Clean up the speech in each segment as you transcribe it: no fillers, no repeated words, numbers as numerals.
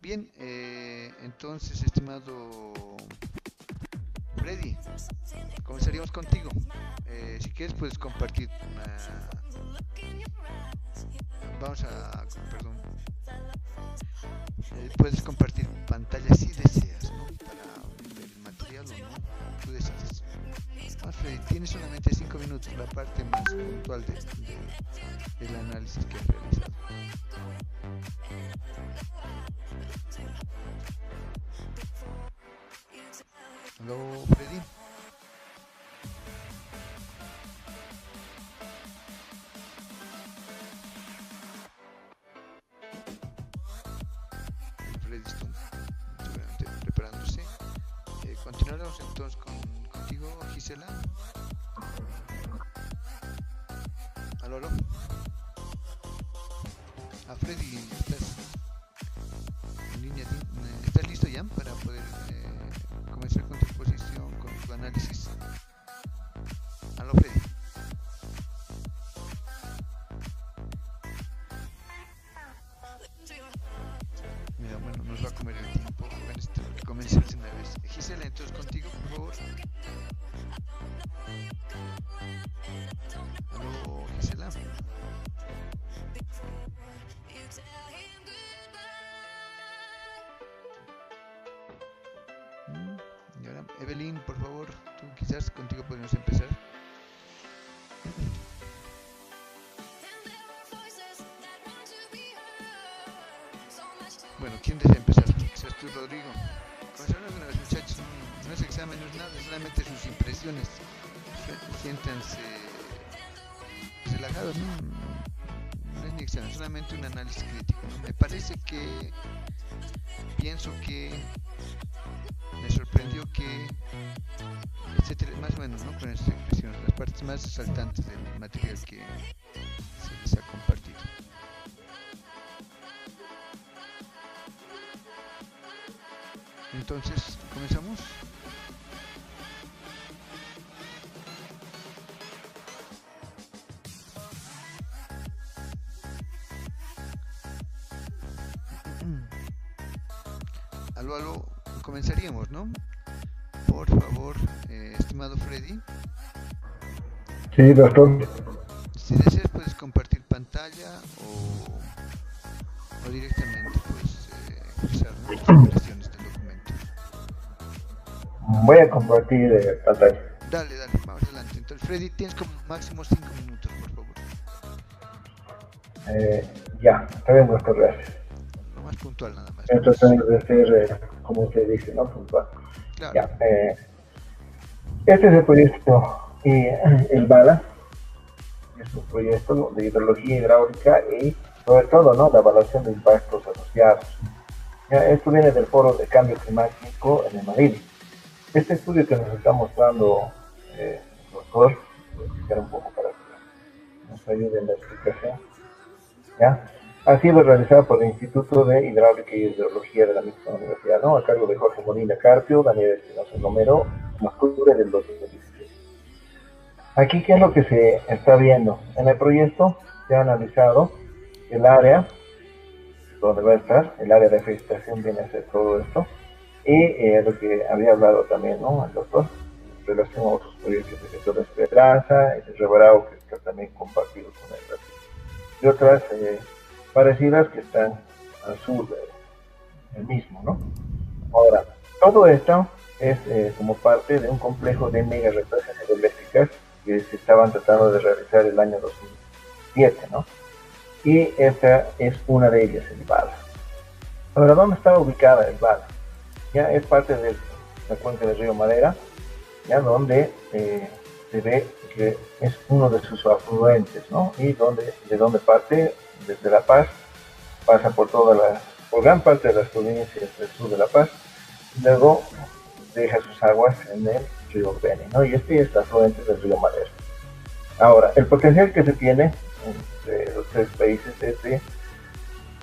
Bien, entonces, estimado Freddy, comenzaríamos contigo. Si quieres, puedes compartir vamos a, perdón, puedes compartir pantalla si deseas, ¿no? Para ver el material o no, tú decides. Vamos, Freddy, tienes solamente 5 minutos, la parte más puntual del análisis que has realizado. Hello, Freddy. Freddy está seguramente preparándose. Continuaremos entonces contigo, Gisela. Aló, aló. Freddy, ¿estás en línea? ¿Estás listo ya para poder comenzar con tu exposición, con tu análisis? Aló, Freddy. Mira, bueno, nos va a comer el tiempo. Bueno, esto comencemos de una vez. Gisela, entonces contigo, por favor. Aló, Gisela. Y ahora, Evelyn, por favor, tú quizás contigo podemos empezar. Bueno, ¿quién desea empezar? Quizás tú, Rodrigo. Comenzaron de una vez, muchachos, no es examen, no es nada, solamente sus impresiones. Siéntanse relajados, no es ni examen, solamente un análisis crítico, ¿no? Me parece que, pienso que, me sorprendió que, etcétera, más o menos, ¿no? Con estas impresiones, las partes más saltantes del material que se les ha compartido. Entonces, ¿comenzamos? Aló, aló, comenzaríamos, ¿no? Por favor, estimado Freddy. Sí, doctor. Si deseas, puedes compartir pantalla o directamente, pues, expresar, ¿no? Las impresiones del documento. Voy a compartir pantalla. Dale, dale, vamos adelante. Entonces, Freddy, tienes como máximo 5 minutos, por favor. Ya, está bien, doctor, gracias. Lo más puntual, nada más. Estoy tratando de ser, como usted dice, ¿no? Puntual. Claro. Ya, este es el proyecto El Bala. Es un proyecto de hidrología hidráulica y, sobre todo, ¿no? La evaluación de impactos asociados. Ya, esto viene del Foro de Cambio Climático en el Madrid. Este estudio que nos está mostrando el doctor, voy a explicar un poco para que nos ayude en la explicación, ¿ya? Ha sido realizado por el Instituto de Hidráulica y Hidrología de la misma universidad, ¿no? A cargo de Jorge Molina Carpio, Daniel Espinosa Romero, en octubre del 2016. Aquí, ¿qué es lo que se está viendo? En el proyecto se ha analizado el área donde va a estar, el área de afectación viene a ser todo esto, y lo que había hablado también, ¿no? El doctor, en relación a otros proyectos de Sector de Esperanza, el Rebarao, que está también compartido con el Brasil, y otras parecidas que están al sur del mismo, ¿no? Ahora, todo esto es como parte de un complejo de mega represas hidroeléctricas que se estaban tratando de realizar el año 2007, ¿no? Y esta es una de ellas, el Bala. Ahora, ¿dónde está ubicada el Bala? Ya es parte de la cuenca del río Madera, ya donde se ve que es uno de sus afluentes, ¿no? Y de donde parte desde La Paz, pasa por gran parte de las provincias del sur de La Paz, y luego deja sus aguas en el río Beni, ¿no? Y este es el afluente del río Madera. Ahora, el potencial que se tiene entre los tres países es de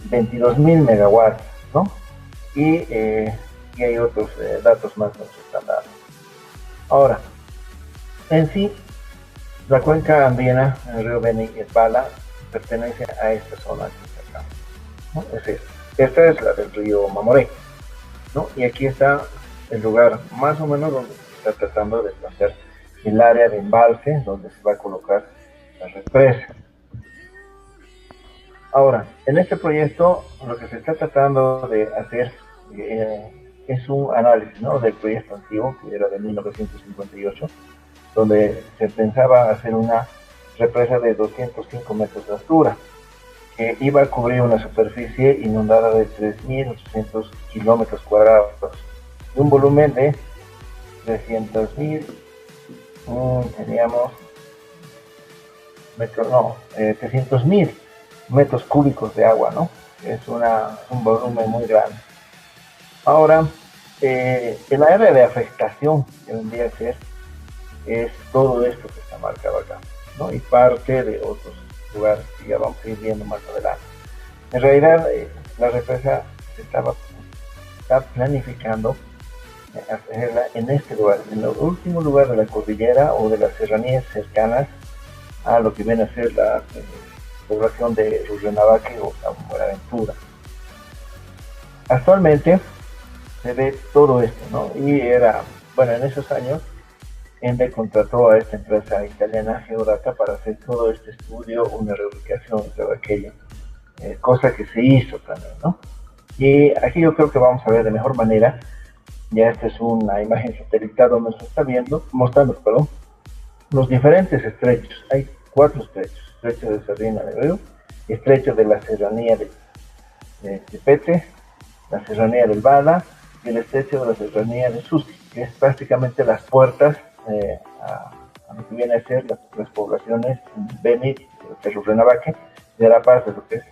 22.000 megawatts, ¿no? Y hay otros datos más que nos están dando. Ahora, en sí, la cuenca andina, el río Beni y el Bala, pertenece a esta zona que está acá, ¿no? Es esta. Esta es la del río Mamoré, ¿no? Y aquí está el lugar más o menos donde se está tratando de plantear el área de embalse donde se va a colocar la represa. Ahora, en este proyecto lo que se está tratando de hacer es un análisis, ¿no?, del proyecto antiguo, que era de 1958, donde se pensaba hacer una represa de 205 metros de altura, que iba a cubrir una superficie inundada de 3.800 kilómetros cuadrados, y un volumen de 300.000, teníamos metros, no, 300.000 metros cúbicos de agua, ¿no? Es un volumen muy grande. Ahora, el área de afectación que vendría a ser es todo esto que está marcado acá, ¿no? Y parte de otros lugares que ya vamos a ir viendo más adelante. En realidad, la represa se está planificando hacerla en este lugar, en el último lugar de la cordillera o de las serranías cercanas a lo que viene a ser la población de Rurrenabaque o San Buenaventura. Actualmente se ve todo esto, ¿no? Y bueno, en esos años Ende contrató a esta empresa italiana Geodata para hacer todo este estudio, una reubicación y todo aquello, cosa que se hizo también, ¿no? Y aquí yo creo que vamos a ver de mejor manera. Ya esta es una imagen satelital donde se está mostrando, los diferentes estrechos. Hay 4 estrechos: estrecho de Sardina de Río, estrecho de la serranía de Pete, la serranía del Bala y el estrecho de la serranía de Susi, que es prácticamente las puertas a lo que viene a ser las poblaciones Beni, de Rurrenabaque, y de la parte de lo que es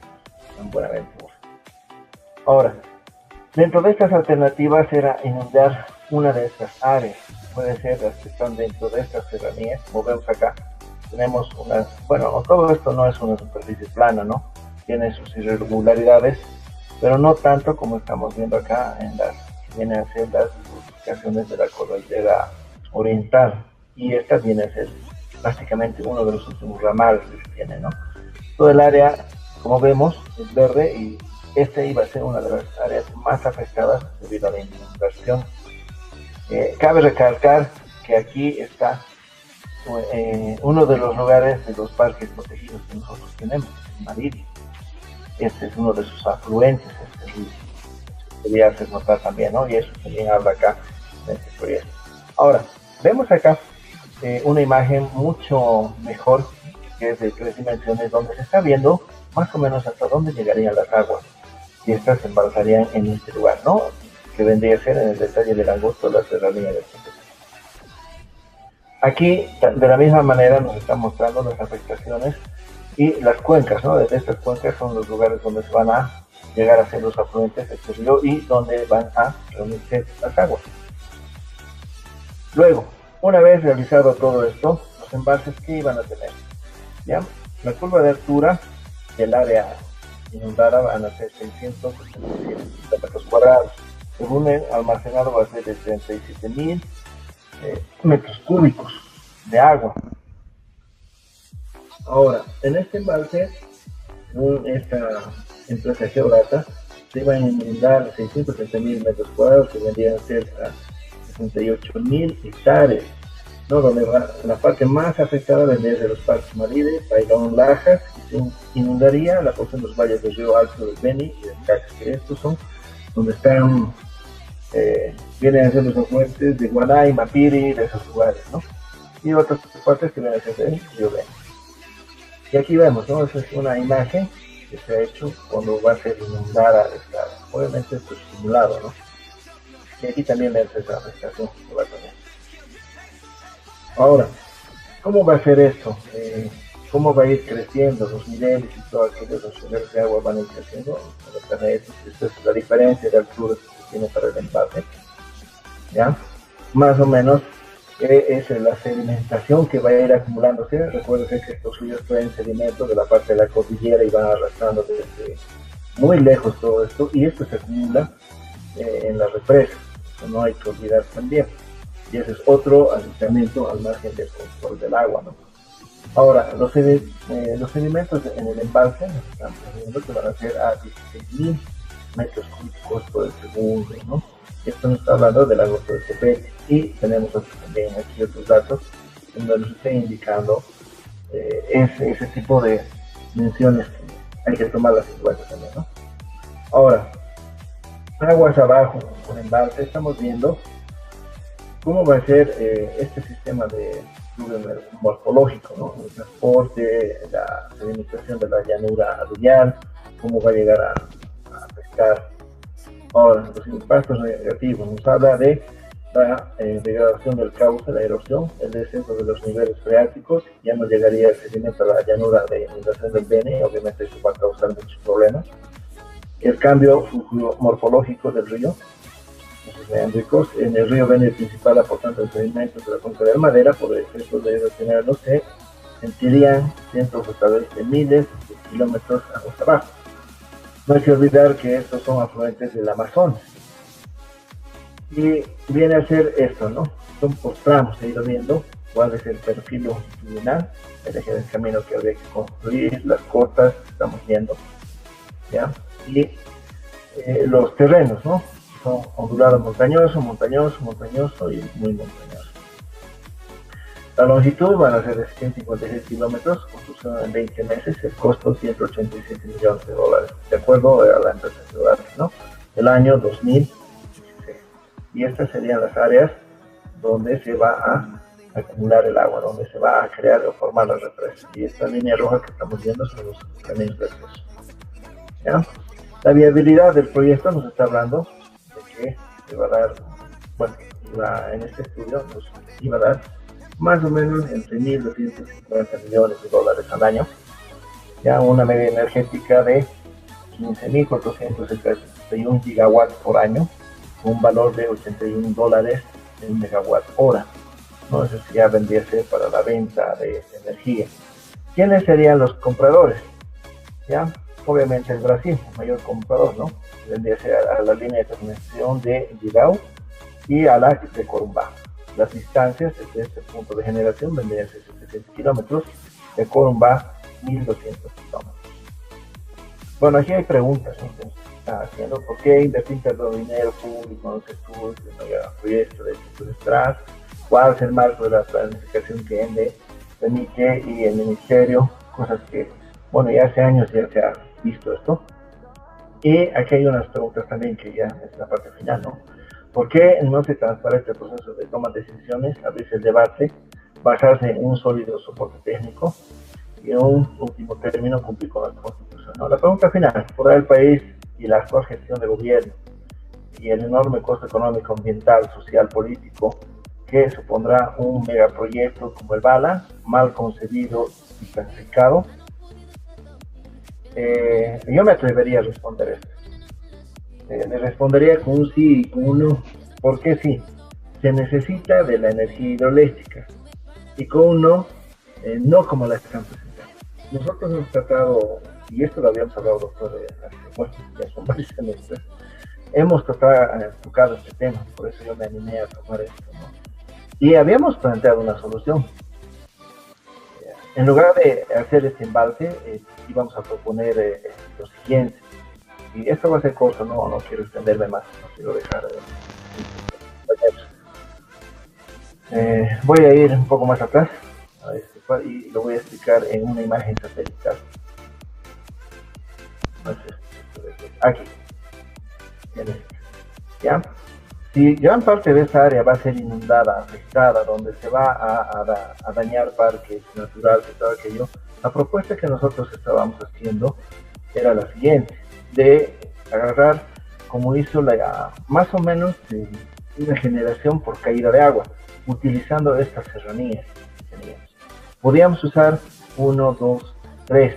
San Buenaventura. Ahora, dentro de estas alternativas era inundar una de estas áreas. Puede ser las que están dentro de estas serranías, como vemos acá. Tenemos bueno, todo esto no es una superficie plana, ¿no? Tiene sus irregularidades, pero no tanto como estamos viendo acá en las que vienen a ser las ubicaciones de la cordillera oriental. Y esta viene a ser básicamente uno de los últimos ramales que se tiene, ¿no? Todo el área, como vemos, es verde, y esta iba a ser una de las áreas más afectadas debido a la inundación. Cabe recalcar que aquí está uno de los lugares de los parques protegidos que nosotros tenemos, Mariri. Este es uno de sus afluentes, este río. Quería hacer notar también, ¿no? Y eso también habla acá en este proyecto. Ahora, vemos acá una imagen mucho mejor, que es de 3 dimensiones, donde se está viendo más o menos hasta dónde llegarían las aguas, y estas se embalazarían en este lugar, ¿no? Que vendría a ser en el detalle del angosto la serranía del Pete. Aquí, de la misma manera, nos están mostrando las afectaciones y las cuencas, ¿no? Desde estas cuencas son los lugares donde se van a llegar a ser los afluentes de este río y donde van a reunirse las aguas. Luego, una vez realizado todo esto, los embalses que iban a tener, ¿ya? La curva de altura del área inundada van a ser 687 metros cuadrados. El volumen almacenado va a ser de 37.000 metros cúbicos de agua. Ahora, en este embalse, según esta empresa Geodata, se iban a inundar 630.000 metros cuadrados, que vendrían a ser a 68.000 hectáreas, ¿no? Donde la parte más afectada vendría de los parques Maride, Pailón, Lajas, y se inundaría la porción de los valles del río Alto del Beni y del Cax, que estos son donde están, vienen a ser los afluentes de Guanay, Mapiri, de esos lugares, ¿no? Y otras partes que vienen a ser del río Beni. Y aquí vemos, ¿no? Esa es una imagen que se ha hecho cuando va a ser inundada esta área. Obviamente esto es simulado, ¿no? Y aquí también vemos esa afectación que va a tener. Ahora, ¿cómo va a ser esto? ¿Cómo va a ir creciendo los niveles y todo aquello? Los niveles de agua van a ir creciendo. Esta es la diferencia de altura que se tiene para el embalse, ¿ya? Más o menos es la sedimentación que va a ir acumulándose. Recuerden que estos ríos traen sedimentos de la parte de la cordillera y van arrastrando desde muy lejos todo esto, y esto se acumula en la represa. Eso no hay que olvidar también. Y ese es otro asentamiento al margen del control del agua, ¿no? Ahora, los sedimentos en el embalse nos están viendo que van a ser a 16.000 metros cúbicos por segundo, ¿no? Esto nos está hablando del agosto de Copete. Y tenemos también aquí otros datos donde nos está indicando ese tipo de menciones que hay que tomarlas en cuenta también, ¿no? Ahora, aguas abajo, por embalse, estamos viendo cómo va a ser este sistema de morfológico, ¿no? El transporte, la sedimentación de la llanura aluvial, cómo va a llegar a afectar. Ahora, los impactos negativos nos habla de la degradación del cauce, la erosión, el descenso de los niveles freáticos, ya no llegaría el sedimento a la llanura de inundación del Beni, obviamente eso va a causar muchos problemas. El cambio morfológico del río, meándricos, en el río Beni el principal aportante de sedimentos de la cuenca de la Madera, por efecto de retenerlos, se sentirían cientos o tal vez de miles de kilómetros aguas abajo. No hay que olvidar que estos son afluentes del Amazonas. Y viene a ser esto, ¿no? Son por tramos, se ha ido viendo cuál es el perfil longitudinal, el eje del camino que habría que construir, las cotas que estamos viendo, ¿ya? Y los terrenos, ¿no? Son ondulados montañoso, montañoso, montañoso y muy montañoso. La longitud van a ser de 156 kilómetros, construcción en 20 meses, el costo 187 millones de dólares, de acuerdo a la empresa ciudadana, ¿no? El año 2016. Y estas serían las áreas donde se va a acumular el agua, donde se va a crear o formar la represa. Y esta línea roja que estamos viendo son los caminos de acceso. ¿Ya? La viabilidad del proyecto nos está hablando de que se va a dar, bueno, en este estudio nos iba a dar más o menos entre 1.250 millones de dólares al año, ya una media energética de 15.471 gigawatts por año, con un valor de $81 en megawatt hora, ¿no? Eso ya vendría a ser para la venta de energía. ¿Quiénes serían los compradores? ¿Ya? Obviamente el Brasil, el mayor comprador, ¿no? Vendría a ser a la línea de transmisión de Jirau y a la de Corumbá. Las distancias desde este punto de generación vendrían a ser 700 kilómetros, de Corumbá 1.200 kilómetros. Bueno, aquí hay preguntas, ¿no? Haciendo por qué invertir tanto dinero público en los estudios, en el proyecto de estructuras, cuál es el marco de la planificación que emite y el ministerio, cosas que, bueno, ya hace años ya se ha visto esto. Y aquí hay unas preguntas también que ya es la parte final, ¿no? ¿Por qué no se transparente el proceso de toma de decisiones, abrirse el debate, basarse en un sólido soporte técnico y en un último término cumplir con la Constitución? ¿No? La pregunta final, ¿podrá el país y la actual gestión de gobierno y el enorme costo económico, ambiental, social, político que supondrá un megaproyecto como el Bala, mal concebido y planificado? Yo me atrevería a responder esto. Le respondería con un sí y con un no. ¿Por qué sí? Se necesita de la energía hidroeléctrica. Y con un no, no como la están presentando. Nosotros hemos tratado, y esto lo habíamos hablado, doctor, bueno, ya son varios semestres, hemos tocado este tema, por eso yo me animé a tomar esto, ¿no? Y habíamos planteado una solución. En lugar de hacer este embalse, íbamos a proponer lo siguiente. Y esto va a ser corto, no quiero extenderme más, no quiero dejar voy a ir un poco más atrás y lo voy a explicar en una imagen satelital. Entonces, aquí, ¿ya? Si gran parte de esta área va a ser inundada, afectada, donde se va a dañar parques naturales y todo aquello, la propuesta que nosotros estábamos haciendo era la siguiente: de agarrar, como hizo más o menos una generación por caída de agua, utilizando estas serranías que teníamos. Podíamos usar 1, 2, 3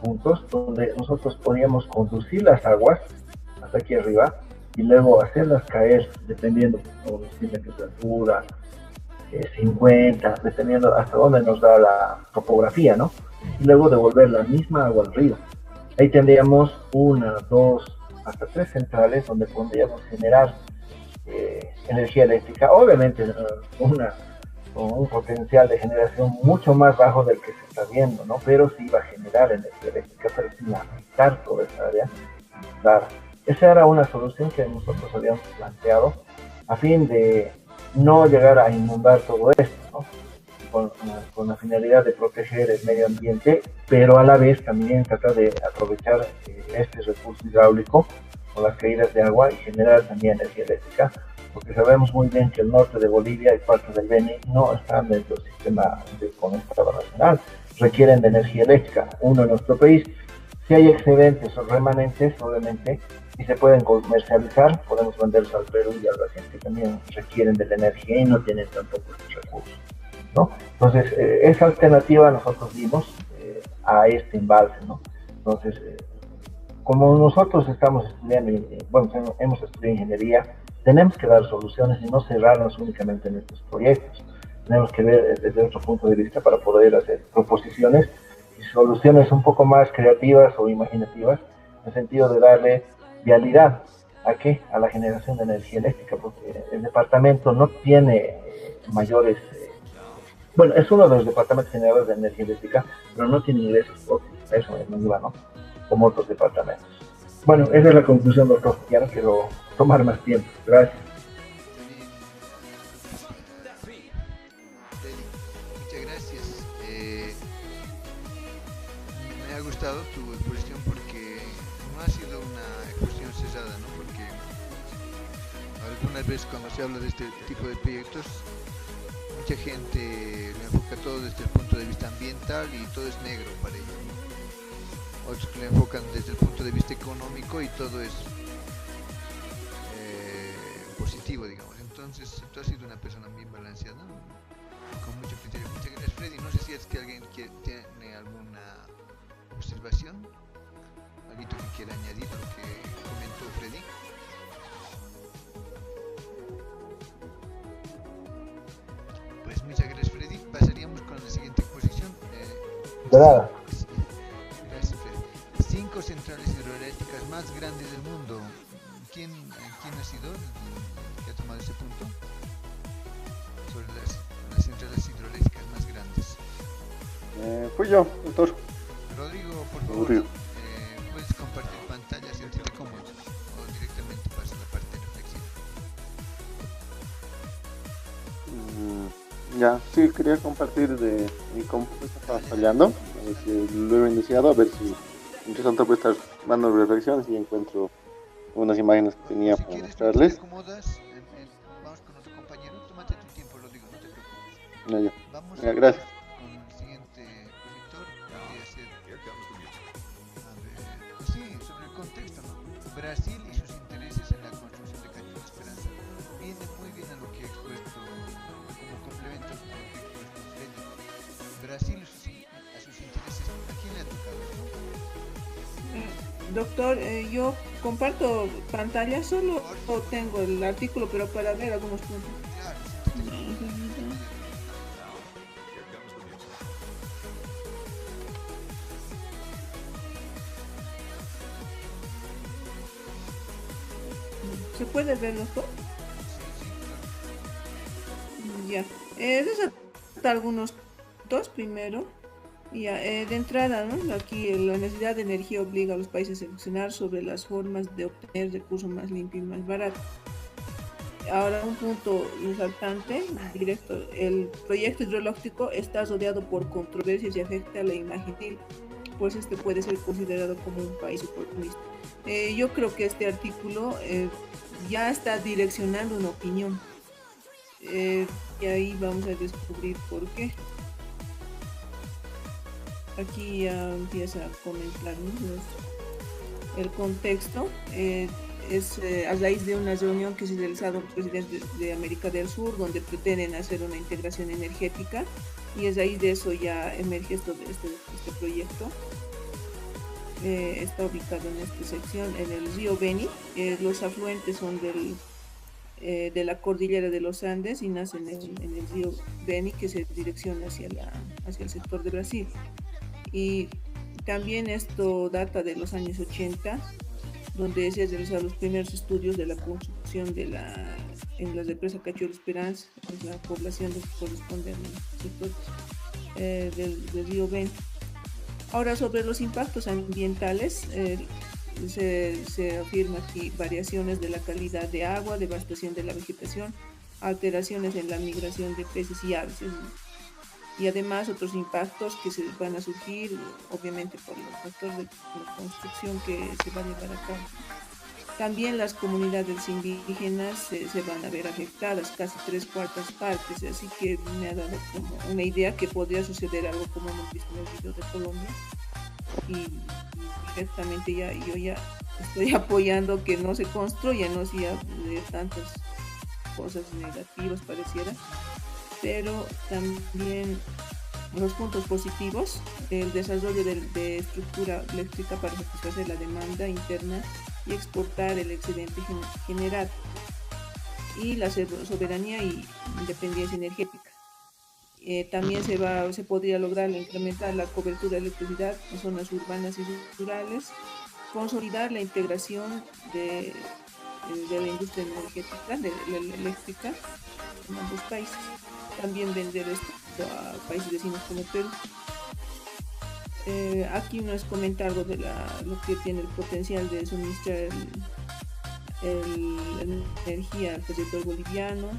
puntos donde nosotros podíamos conducir las aguas hasta aquí arriba y luego hacerlas caer dependiendo de la temperatura, 50, dependiendo hasta dónde nos da la topografía, ¿no? Y luego devolver la misma agua al río. Ahí tendríamos 1, 2, hasta 3 centrales donde podríamos generar energía eléctrica, obviamente con un potencial de generación mucho más bajo del que se está viendo, ¿no? Pero sí va a generar energía eléctrica, pero sin afectar toda esa área, dar Esa era una solución que nosotros habíamos planteado a fin de no llegar a inundar todo esto, ¿no? Con la finalidad de proteger el medio ambiente, pero a la vez también tratar de aprovechar este recurso hidráulico con las caídas de agua y generar también energía eléctrica, porque sabemos muy bien que el norte de Bolivia y parte del Beni no están dentro del sistema de conectado nacional, requieren de energía eléctrica. Uno en nuestro país, si hay excedentes o remanentes, obviamente, y se pueden comercializar, podemos venderlos al Perú y a Brasil, que también requieren de la energía y no tienen tampoco estos recursos, ¿no? Entonces, esa alternativa nosotros dimos a este embalse, ¿no? Entonces, como nosotros estamos estudiando, bueno, hemos estudiado ingeniería, tenemos que dar soluciones y no cerrarnos únicamente en estos proyectos. Tenemos que ver desde otro punto de vista para poder hacer proposiciones y soluciones un poco más creativas o imaginativas, en el sentido de darle vialidad a qué, a la generación de energía eléctrica, porque el departamento no tiene mayores, bueno, es uno de los departamentos generadores de energía eléctrica, pero no tiene ingresos propios, eso es muy bueno, como otros departamentos. Bueno, esa es la conclusión, doctor. Ya no quiero tomar más tiempo. Gracias. Está bien, Freddy. Muchas gracias. Me ha gustado tu exposición porque no ha sido una exposición cerrada, ¿no? Porque algunas veces cuando se habla de este tipo de proyectos, mucha gente lo enfoca todo desde el punto de vista ambiental y todo es negro para ellos, ¿no? Otros que lo enfocan desde el punto de vista económico y todo es positivo, digamos. Entonces, tú has sido una persona bien balanceada, ¿no? Con mucho criterio. Muchas gracias, Freddy. No sé si es que alguien tiene alguna observación, algo que quiera añadir a lo que comentó Freddy. Pues muchas gracias, Freddy. Pasaríamos con la siguiente exposición. De nada. Gracias, Freddy. 5 centrales hidroeléctricas más grandes del mundo. ¿Quién ha sido el que ha tomado ese punto? Sobre las centrales hidroeléctricas más grandes. Fui yo, doctor. Rodrigo, por favor, puedes compartir pantalla si te cómodo o directamente paso a la parte reflexiva. Ya, sí, quería compartir de mi computador estaba fallando. A ver si lo he iniciado, a ver si mientras tanto puedo estar dando reflexiones y encuentro unas imágenes que tenía Si para quieres, mostrarles. te acomodas, vamos con otro compañero, tómate tu tiempo, Rodrigo, no te preocupes. Ya, ya. Vamos Ya, gracias. con el siguiente proyector, podría ser, a ver, pues sí, sobre el contexto, ¿no? Brasil y sus intereses en la construcción de Cañón de Esperanza. Viene muy bien a lo que he expuesto, como complemento a lo que he expuesto Freddy. Brasil a sus intereses, ¿a quién le ha tocado, no? Doctor, yo comparto pantalla, solo tengo el artículo, pero para ver algunos puntos. Claro, sí, te tengo. ¿Se puede ver, doctor? Sí, claro. Ya. Resaltar algunos puntos primero. Ya, de entrada, ¿no? Aquí la necesidad de energía obliga a los países a reflexionar sobre las formas de obtener recursos más limpios y más baratos. Ahora, un punto resaltante, directo, el proyecto hidrológico está rodeado por controversias y afecta a la imagen de, pues este puede ser considerado como un país oportunista. Yo creo que este artículo ya está direccionando una opinión, y ahí vamos a descubrir por qué. Aquí ya empieza a comentar, ¿no? El contexto. Es a raíz de una reunión que se ha realizado con presidentes de América del Sur, donde pretenden hacer una integración energética, y a raíz de eso ya emerge este proyecto. Está ubicado en esta sección, en el río Beni. Los afluentes son de la cordillera de los Andes y nacen en el río Beni, que se direcciona hacia el sector de Brasil. Y también esto data de los años 80, donde se han realizado los primeros estudios de la construcción en la represa Cacho de Esperanza, es la población que corresponde al sector del río Beni. Ahora, sobre los impactos ambientales, se afirma aquí variaciones de la calidad de agua, devastación de la vegetación, alteraciones en la migración de peces y aves. Y además otros impactos que se van a surgir, obviamente por los factores de la construcción que se va a llevar a cabo. También las comunidades indígenas se van a ver afectadas, casi tres cuartas partes, así que me ha dado como una idea que podría suceder algo como hemos visto en el video de Colombia. Y directamente yo ya estoy apoyando que no se construya, no sea de tantas cosas negativas pareciera, pero también los puntos positivos, el desarrollo de estructura eléctrica para satisfacer la demanda interna y exportar el excedente generado, y la soberanía y independencia energética. También se podría lograr incrementar la cobertura de electricidad en zonas urbanas y rurales, consolidar la integración de la industria energética, de la eléctrica en ambos países. También vender esto a países vecinos como Perú. Aquí no es comentar lo lo que tiene el potencial de suministrar la energía al territorio boliviano,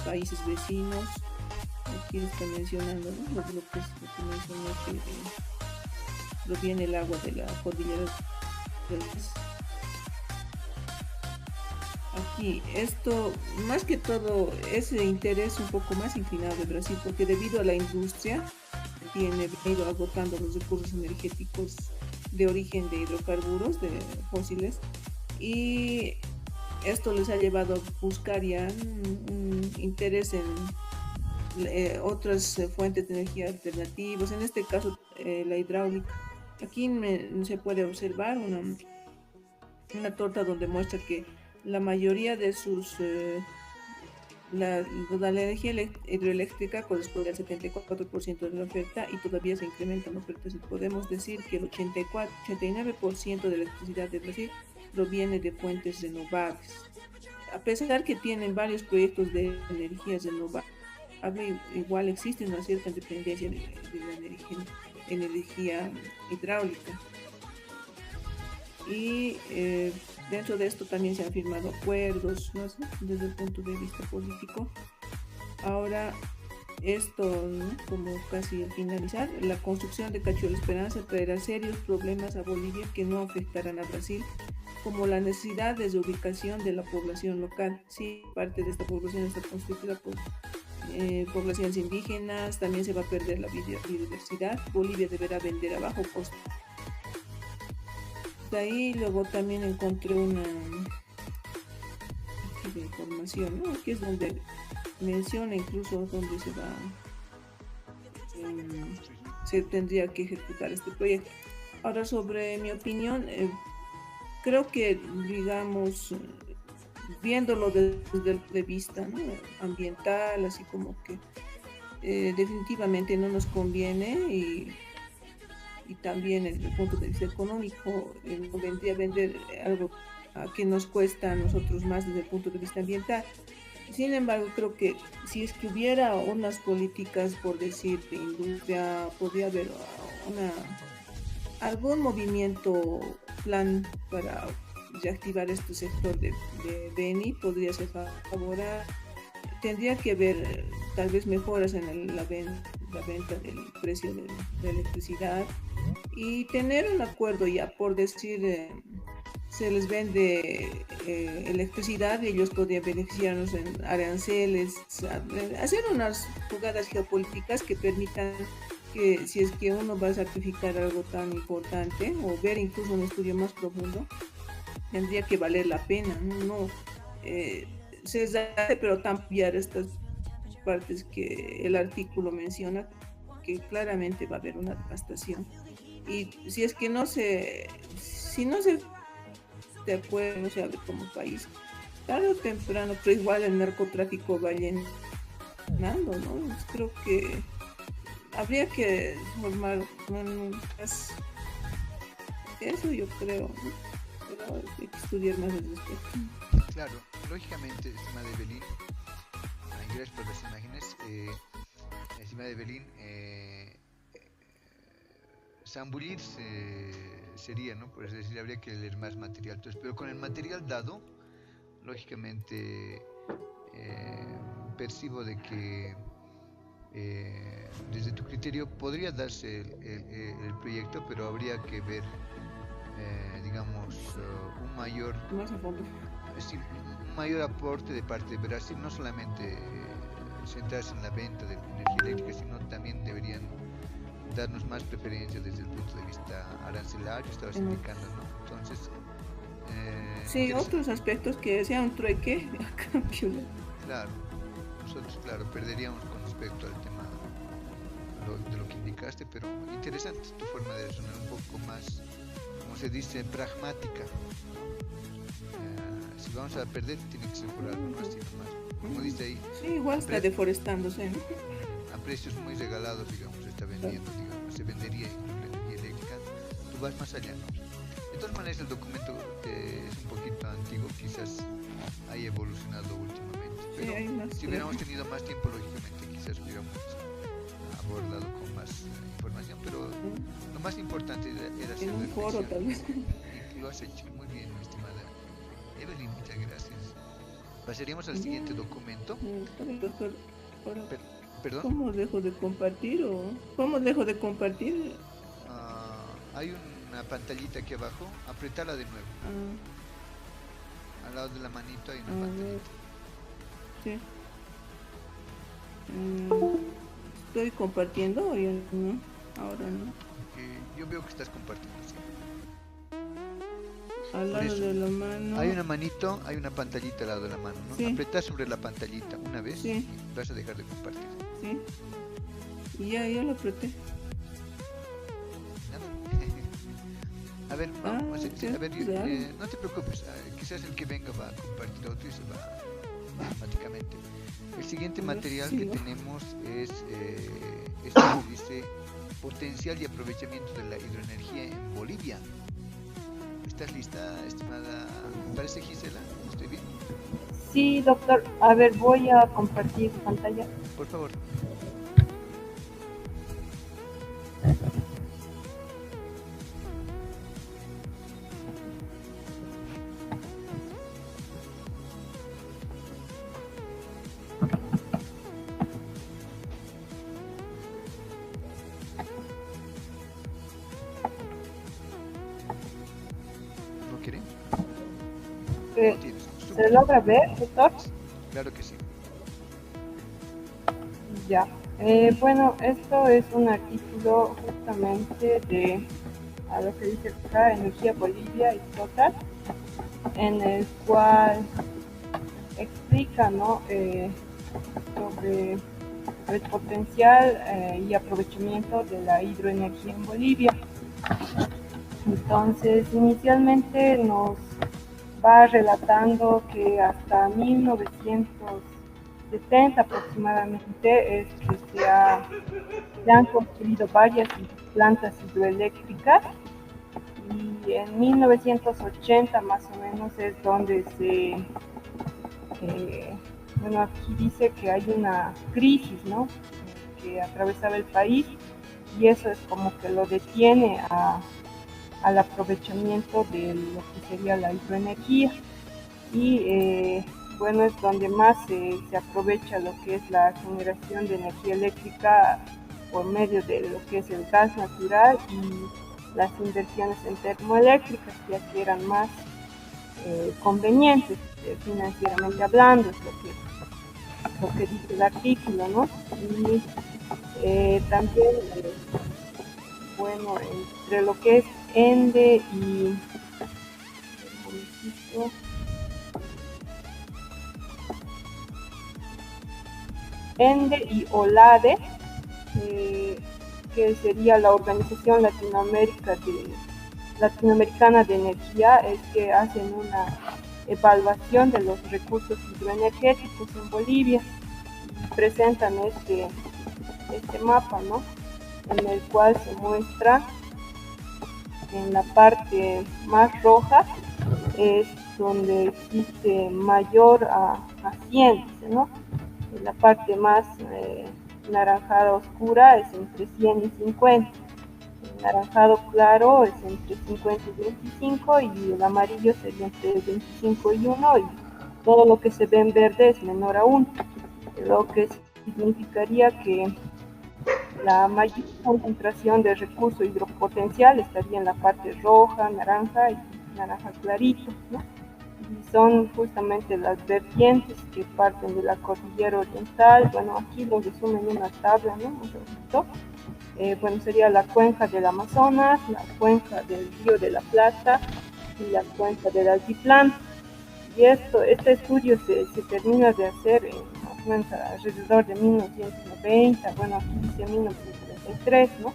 países vecinos. Aquí está mencionando, ¿no? Lo que mencionó que proviene el agua de la cordillera del Aquí, esto, más que todo, ese interés un poco más inclinado de Brasil, porque debido a la industria, tiene ido agotando los recursos energéticos de origen de hidrocarburos, de fósiles, y esto les ha llevado a buscar ya un interés en otras fuentes de energía alternativas, en este caso la hidráulica. Aquí se puede observar una torta donde muestra que la mayoría de la energía hidroeléctrica corresponde al 74% de la oferta y todavía se incrementa la oferta. Si podemos decir que el 89% de la electricidad de Brasil proviene de fuentes renovables. A pesar que tienen varios proyectos de energías renovables, igual existe una cierta dependencia de la energía hidráulica. Y dentro de esto también se han firmado acuerdos, ¿no? Desde el punto de vista político. Ahora, esto, ¿no? Como casi al finalizar, la construcción de Cachoeira Esperanza traerá serios problemas a Bolivia que no afectarán a Brasil, como la necesidad de reubicación de la población local. Sí, parte de esta población está constituida por poblaciones indígenas, también se va a perder la biodiversidad. Bolivia deberá vender a bajo costo. De ahí luego también encontré una de información, ¿no? Aquí es donde menciona incluso dónde se tendría que ejecutar este proyecto. Ahora, sobre mi opinión, creo que, digamos, viéndolo desde el punto de vista, ¿no? Ambiental, así como que definitivamente no nos conviene, y también desde el punto de vista económico, vendría a vender algo que nos cuesta a nosotros más desde el punto de vista ambiental. Sin embargo, creo que si es que hubiera unas políticas, por decir, de industria, podría haber algún movimiento, plan para reactivar este sector de Beni, podría ser favorable. Tendría que haber tal vez mejoras en la venta del precio de la electricidad, y tener un acuerdo ya, por decir, se les vende electricidad y ellos podrían beneficiarnos en aranceles, hacer unas jugadas geopolíticas que permitan que, si es que uno va a sacrificar algo tan importante o ver incluso un estudio más profundo, tendría que valer la pena, no se hace, pero cambiar estas partes que el artículo menciona, que claramente va a haber una devastación. Y si es que si no se de acuerdo, no se abre como país, tarde o temprano, pero igual el narcotráfico va llenando, ¿no? Creo que habría que formar eso, yo creo, ¿no? Pero hay que estudiar más al respecto. Claro, lógicamente, estimada Evelyn, gracias por las imágenes. Estimada Evelyn, zambullirse sería, ¿no? Por decir, habría que leer más material. Entonces, pero con el material dado, lógicamente percibo de que desde tu criterio podría darse el proyecto, pero habría que ver, digamos, un mayor, Más a fondo. sí, un mayor aporte de parte de Brasil, no solamente centrarse en la venta de energía eléctrica, sino también deberían darnos más preferencia desde el punto de vista arancelario, estabas indicando, ¿no? Entonces, sí, otros aspectos que sean un trueque a cambio. Claro, nosotros, claro, perderíamos con respecto al tema de lo que indicaste, pero interesante tu forma de razonar, un poco más, como se dice, pragmática. Si vamos a perder, tiene que ser por algo, no así nomás. Como dice ahí, sí, igual está deforestándose, ¿no? A precios muy regalados, digamos, se está vendiendo, digamos, se vendería la energía eléctrica. Tú vas más allá, ¿no? De todas maneras, el documento es un poquito antiguo, quizás haya evolucionado últimamente, pero Sí, si hubiéramos tenido más tiempo, lógicamente, quizás hubiéramos abordado con más información, pero lo más importante era hacer en un foro, tal vez. y lo has hecho muy bien, mi estimada Evelyn, muchas gracias. Pasaríamos al siguiente documento. ¿Perdón? ¿Cómo dejo de compartir o cómo dejo de compartir? Hay una pantallita aquí abajo, apretala de nuevo. Al lado de la manito hay una pantallita. Sí. Estoy compartiendo o ya no. Ahora no. Yo veo que estás compartiendo, sí. Al lado de la mano. Hay una manito, hay una pantallita al lado de la mano, ¿no? Sí. Apretar sobre la pantallita una vez, sí, y vas a dejar de compartir. Sí. Y ya lo apreté. A ver, vamos, a ver, no te preocupes, quizás el que venga va a compartir otro y se va automáticamente. El siguiente material que tenemos es esto que dice potencial y aprovechamiento de la hidroenergía en Bolivia. ¿Estás lista, estimada? ¿Me parece, Gisela? ¿Estoy bien? Sí, doctor. A ver, voy a compartir pantalla. Por favor. ¿Se logra ver, doctor? Claro que sí. Ya. Bueno, esto es un artículo justamente de a lo que dice acá, Energía Bolivia y Total, en el cual explica, ¿no? Sobre el potencial y aprovechamiento de la hidroenergía en Bolivia. Entonces, inicialmente nos va relatando que hasta 1970 aproximadamente es que se han construido varias plantas hidroeléctricas y en 1980 más o menos es donde bueno, aquí dice que hay una crisis, ¿no? Que atravesaba el país y eso es como que lo detiene al aprovechamiento de lo que sería la hidroenergía y bueno, es donde más se aprovecha lo que es la generación de energía eléctrica por medio de lo que es el gas natural y las inversiones en termoeléctricas, ya que eran más convenientes financieramente hablando, es lo que dice el artículo, ¿no? Y también, bueno, entre lo que es ENDE y OLADE, que sería la Organización Latinoamericana de Energía, es que hacen una evaluación de los recursos hidroenergéticos en Bolivia y presentan este mapa, ¿no? En el cual se muestra en la parte más roja es donde existe mayor asciende, ¿no? En la parte más naranjada oscura es entre 100 y 50. anaranjado claro es entre 50 y 25 y el amarillo sería entre 25 y 1 y todo lo que se ve en verde es menor a 1, lo que significaría que la mayor concentración de recurso hidropotencial estaría en la parte roja, naranja y naranja clarito, ¿no? Y son justamente las vertientes que parten de la cordillera oriental. Bueno, aquí lo resumen en una tabla, ¿no? Un poquito. Bueno, sería la cuenca del Amazonas, la cuenca del Río de la Plata y la cuenca del Altiplano. Y este estudio se termina de hacer más o menos alrededor de 1990, bueno, aquí dice 1933, ¿no?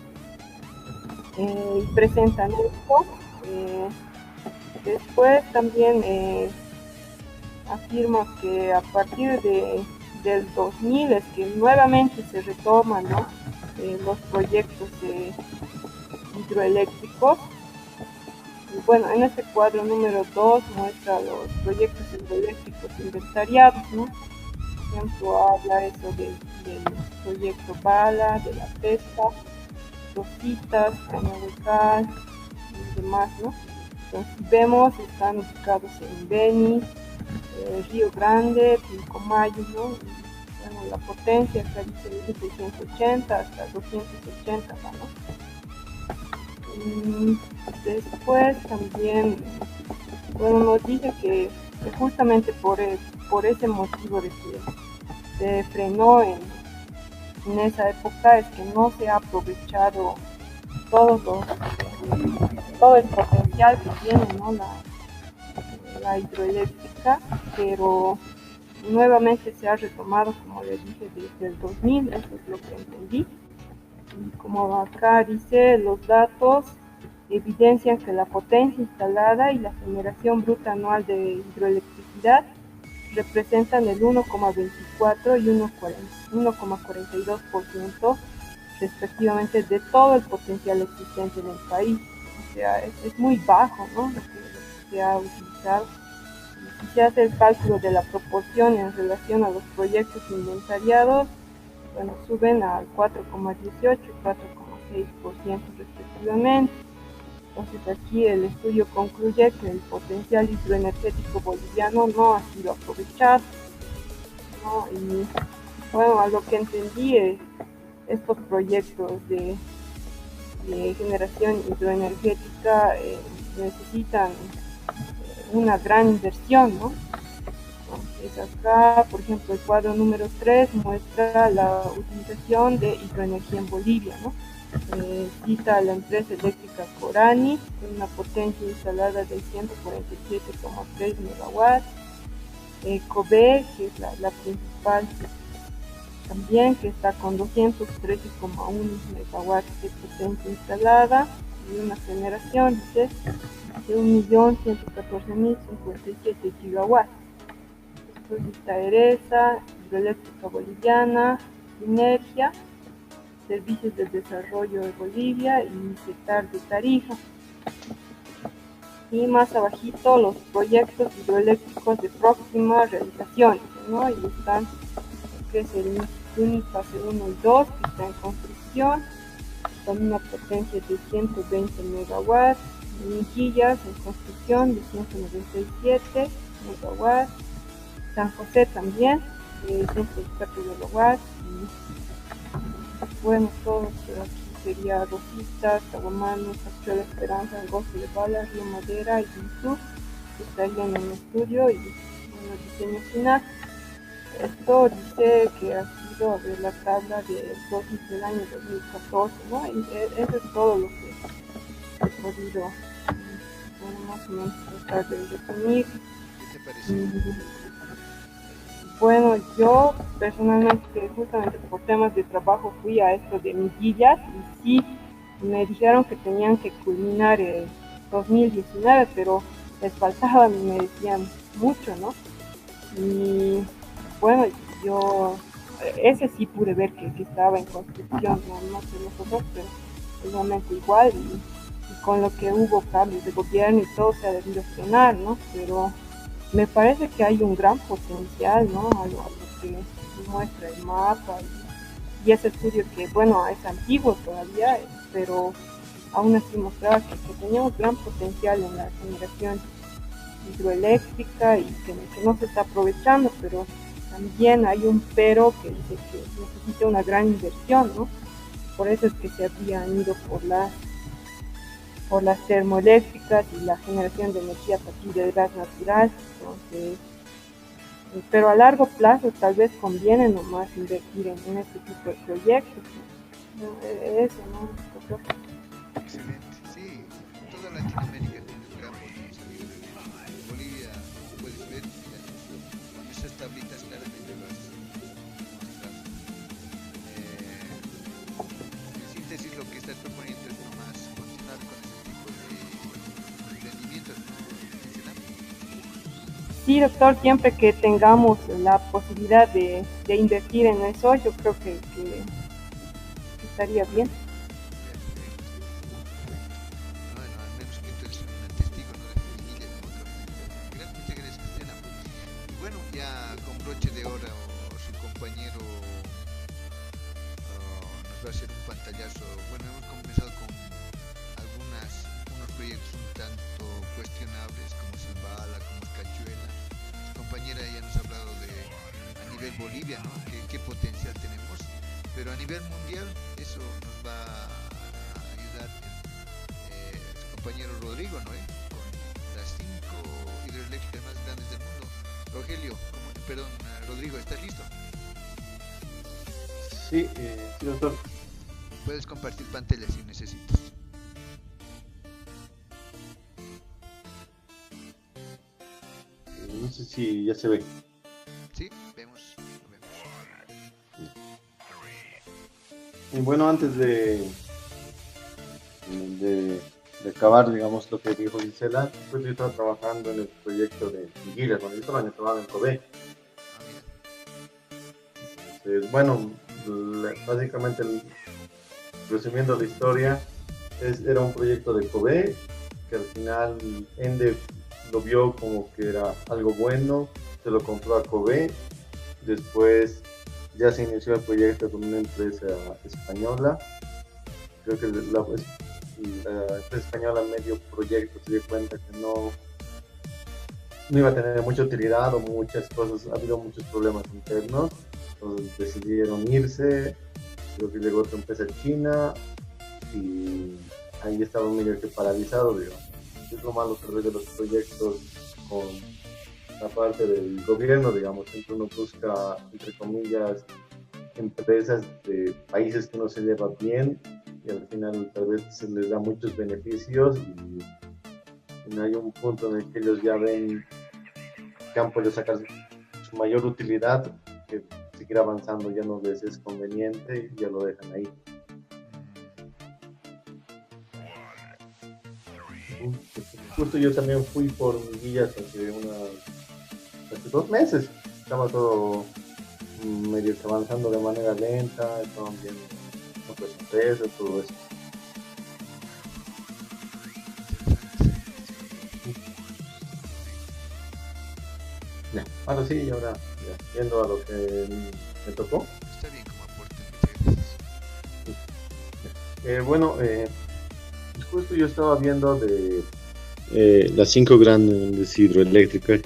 Y presentan esto. Después también afirma que a partir del 2000 es que nuevamente se retoman, ¿no? Los proyectos hidroeléctricos. Y bueno, en este cuadro número 2 muestra los proyectos hidroeléctricos inventariados, ¿no? Por ejemplo, habla eso del proyecto Bala, de la Pesca, Rositas, Cañavecal y demás, ¿no? Entonces, vemos, están ubicados en Beni, Río Grande, Pilcomayo, ¿no? Y, bueno, la potencia acá dice 1680 hasta 280, ¿no? Y después también, bueno, nos dice que justamente por ese motivo de que se frenó en esa época es que no se ha aprovechado todo el potencial que tiene, ¿no? la hidroeléctrica, pero nuevamente se ha retomado, como les dije, desde el 2000, eso es lo que entendí. Y como acá dice, los datos evidencian que la potencia instalada y la generación bruta anual de hidroelectricidad representan el 1,24 y 1,42% respectivamente de todo el potencial existente en el país. O sea, es muy bajo, ¿no? Lo que se ha utilizado. Y si se hace el cálculo de la proporción en relación a los proyectos inventariados, bueno, suben al 4,18 y 4,6% respectivamente. Entonces aquí el estudio concluye que el potencial hidroenergético boliviano no ha sido aprovechado, ¿no? Y bueno, a lo que entendí, estos proyectos de generación hidroenergética necesitan una gran inversión, ¿no? Entonces acá, por ejemplo, el cuadro número 3 muestra la utilización de hidroenergía en Bolivia, ¿no? Cita a la empresa eléctrica Corani, con una potencia instalada de 147,3 megawatts. COBE, que es la principal también, que está con 213,1 megawatts de potencia instalada y una generación de 1.114.057 gigawatts. Después está ERESA, Hidroeléctrica Boliviana, Sinergia, Servicios de Desarrollo de Bolivia y CETAR de Tarija. Y más abajito los proyectos hidroeléctricos de próxima realización, ¿no? Y están, que es el Misicuni fase 1 y 2, que está en construcción, con una potencia de 120 megawatts. Minquillas en construcción de 197 megawatts. San José también, de 104 megawatts. Y bueno, todo aquí sería Rositas, Caguamanos, Cachuela Esperanza, Angosto de Bala, Río Madera y Yusuf, que estarían en el estudio y en el diseño final. Esto dice que ha sido la tabla del año 2014, ¿no? Y eso es todo lo que he podido, bueno, más o menos tratar de definir. ¿Qué te parece? Bueno, yo personalmente, justamente por temas de trabajo, fui a esto de Miguillas y sí, me dijeron que tenían que culminar el 2019, pero les faltaba, me decían mucho, ¿no? Y bueno, yo ese sí pude ver que estaba en construcción, no sé nosotros, pero igualmente igual, y con lo que hubo cambios de gobierno y todo se ha debido frenar, ¿no? Pero me parece que hay un gran potencial, ¿no? A lo que muestra el mapa y ese estudio que, bueno, es antiguo todavía, pero aún así mostraba que teníamos gran potencial en la generación hidroeléctrica y que no se está aprovechando, pero también hay un pero que dice que necesita una gran inversión, ¿no? Por eso es que se habían ido por las termoeléctricas y la generación de energía a partir del gas natural. Entonces, pero a largo plazo tal vez conviene nomás invertir en este tipo de proyectos, ¿no? Eso, ¿no? Yo creo que Excelente. Sí, toda Latinoamérica tiene un gran potencial hidroeléctrico. Bolivia, puedes ver, mira, esas tablitas claramente lo has mostrado. En síntesis, lo que estás proponiendo es nomás continuar con ese tipo de emprendimientos, ¿no? Mencionamos. sí, doctor, siempre que tengamos la posibilidad de invertir en eso, yo creo que estaría bien. Perfecto. Bueno, al menos que tú eres un testigo, ¿no? De Minilla, como otro. Muchas gracias, Cristiana. Y bueno, ya con broche de oro, su compañero nos va a hacer un pantallazo. Bueno, hemos comenzado con unos proyectos un tanto cuestionables, como es el Bala, como es Cachuela. Su compañera ya nos ha hablado de a nivel Bolivia, ¿no? ¿Qué potencial tenemos? Pero a nivel mundial, eso nos va a ayudar su compañero Rodrigo, ¿no? Con las 5 hidroeléctricas más grandes del mundo. Rogelio, perdón, Rodrigo, ¿estás listo? Sí, sí, doctor. Puedes compartir pantalla si necesitas. No sé si ya se ve. ¿Sí? Lo vemos. Y bueno, antes de acabar, digamos, lo que dijo Gisela, pues yo estaba trabajando en el proyecto de Guillermo, cuando yo estaba trabajando en Kobe. Ah, mira. Entonces, bueno, básicamente, resumiendo la historia, era un proyecto de Kobe que al final Ende lo vio como que era algo bueno, se lo compró a Kobe, después ya se inició el proyecto con una empresa española, creo que la empresa española medio proyecto se dio cuenta que no iba a tener mucha utilidad o muchas cosas, ha habido muchos problemas internos, entonces decidieron irse, creo que llegó otra empresa china y ahí estaba medio que paralizado, digamos. Es lo malo tal vez de los proyectos con la parte del gobierno, digamos, siempre uno busca, entre comillas, empresas de países que uno se lleva bien y al final tal vez se les da muchos beneficios y no hay un punto en el que ellos ya ven que han podido sacar su mayor utilidad, que seguir avanzando ya no les es conveniente y ya lo dejan ahí. Justo yo también fui por Villas hace 2 meses. Estaba todo medio que avanzando de manera lenta, estaban bien otras empresas, todo eso. Ya, ahora sí, ahora ya, yendo a lo que me tocó. Está bien como aporte, muchas gracias. Bueno, justo yo estaba viendo de las 5 grandes hidroeléctricas,